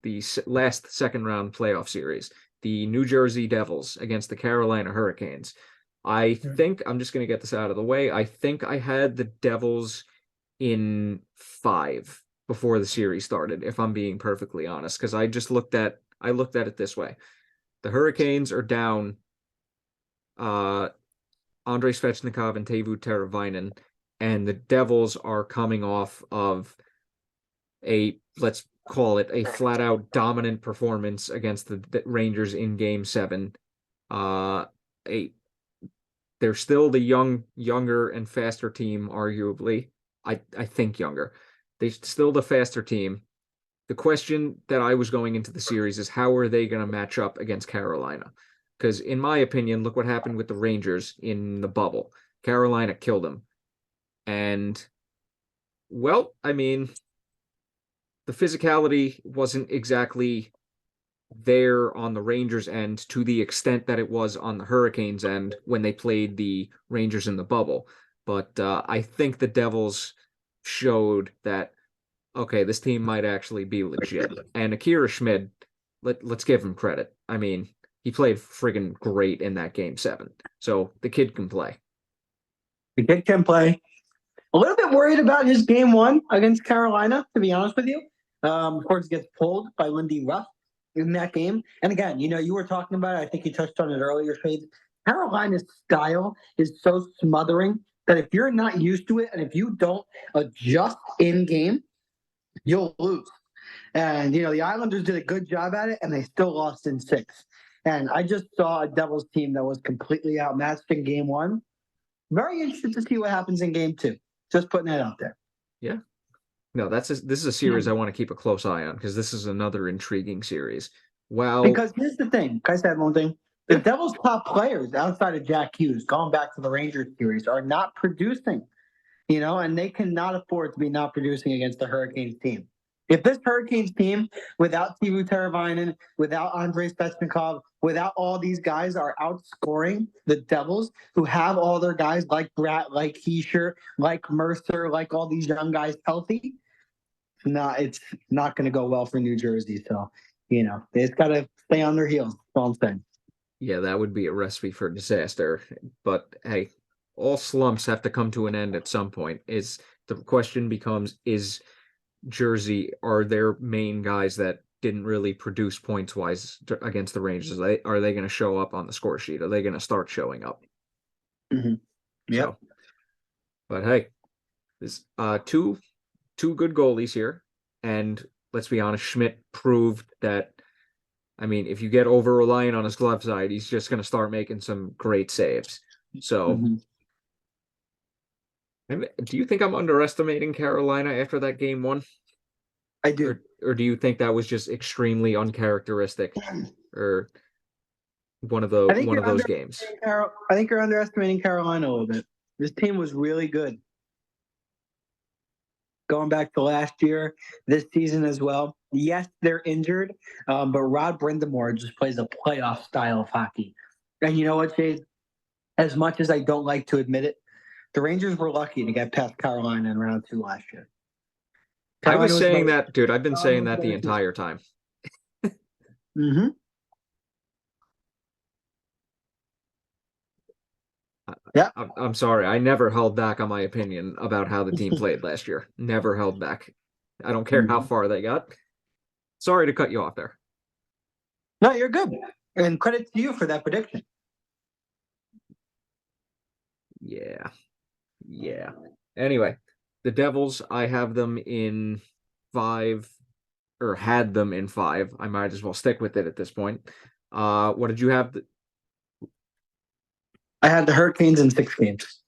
the last second round playoff series, the New Jersey Devils against the Carolina Hurricanes. I think I'm just going to get this out of the way. I think I had the Devils in 5 before the series started, if I'm being perfectly honest, because I looked at it this way. The Hurricanes are down Andrei Svechnikov and Teuvo Teravainen, and the Devils are coming off of let's call it a flat out dominant performance against the Rangers in Game 7. They're still the younger and faster team, arguably. I think younger. They're still the faster team. The question that I was going into the series is how are they going to match up against Carolina? Because in my opinion, look what happened with the Rangers in the bubble. Carolina killed them. And, well, I mean, the physicality wasn't exactly there on the Rangers end to the extent that it was on the Hurricanes end when they played the Rangers in the bubble. But I think the Devils showed that, okay, this team might actually be legit. And Akira Schmid, let's give him credit. I mean, he played friggin' great in that Game 7. So the kid can play. The kid can play. A little bit worried about his Game 1 against Carolina, to be honest with you. Of course, gets pulled by Lindy Ruff in that game. And again, you were talking about it. I think you touched on it earlier, Shades. Carolina's style is so smothering that if you're not used to it and if you don't adjust in game, you'll lose. And, the Islanders did a good job at it, and they still lost in 6. And I just saw a Devils team that was completely outmatched in Game 1. Very interested to see what happens in Game 2. Just putting that out there. Yeah. No, this is a series I want to keep a close eye on because this is another intriguing series. Well, because here's the thing. Can I say one thing? The Devils' top players outside of Jack Hughes, going back to the Rangers series, are not producing, and they cannot afford to be not producing against the Hurricanes team. If this Hurricanes team, without Teuvo Teravainen, without Andrei Svechnikov, without all these guys are outscoring the Devils, who have all their guys like Bratt, like Heischer, like Mercer, like all these young guys healthy, it's not going to go well for New Jersey. So, they just got to stay on their heels. That's all I'm saying. Yeah, that would be a recipe for disaster. But hey, all slumps have to come to an end at some point. The question becomes, is Jersey, are their main guys that didn't really produce points wise against the Rangers, are they going to show up on the score sheet? Are they going to start showing up? Mm-hmm. Yeah. So, but hey, there's two good goalies here, and let's be honest, Schmidt proved that. I mean, if you get over reliant on his glove side, he's just going to start making some great saves. So, do you think I'm underestimating Carolina after that Game 1? I do. Or do you think that was just extremely uncharacteristic, or one of those games? I think you're underestimating Carolina a little bit. This team was really good. Going back to last year, this season as well. Yes, they're injured, but Rod Brindamore just plays a playoff style of hockey. And you know what, Jade? As much as I don't like to admit it, the Rangers were lucky to get past Carolina in round 2 last year. Carolina I was saying that, dude. I've been saying that the entire time. Mm-hmm. Yeah. I'm sorry. I never held back on my opinion about how the team played last year. Never held back. I don't care how far they got. Sorry to cut you off there. No, you're good. And credit to you for that prediction. Yeah. Anyway, the Devils, I have them in 5, or had them in 5. I might as well stick with it at this point. What did you have? I had the Hurricanes in 6 games.